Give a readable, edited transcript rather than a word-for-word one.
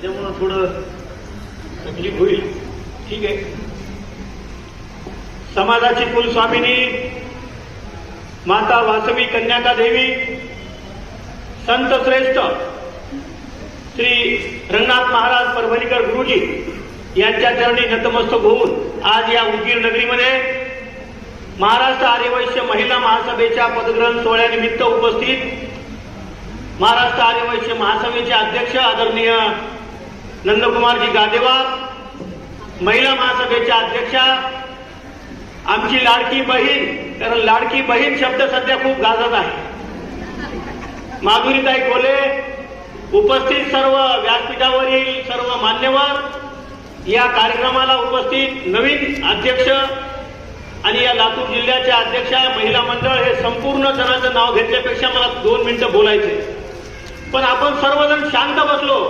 त्याच्यामुळं थोडं तकलीफ होईल. ठीक आहे. समाजाची कुलस्वामिनी माता वासवी कन्याका देवी संत श्रेष्ठ श्री रंगनाथ महाराज परभणीकर गुरुजी यांच्या चरणी नतमस्तक होऊन आज या उदगीर नगरीमध्ये महाराष्ट्र आर्यवैश्य महिला महासभेच्या पदग्रहण सोहळ्यानिमित्त उपस्थित महाराष्ट्र आर्यवैश्य महासभेचे अध्यक्ष आदरणीय नंदकुमारजी गादेवार, महिला महासभेच्या अध्यक्षा आमची लाडकी बहीण, कारण लाडकी बहीण शब्द सध्या खूप गाजत आहे, माधुरीताई कोले, उपस्थित सर्व व्यासपीठावरील सर्व मान्यवर, या कार्यक्रमाला उपस्थित नवीन अध्यक्ष आणि या लातूर जिल्ह्याच्या अध्यक्षा महिला मंडळ, हे संपूर्ण जणांचं नाव घेतल्यापेक्षा मला 2 मिनिटं बोलायचे, पण आपण सर्वजण शांत बसलो.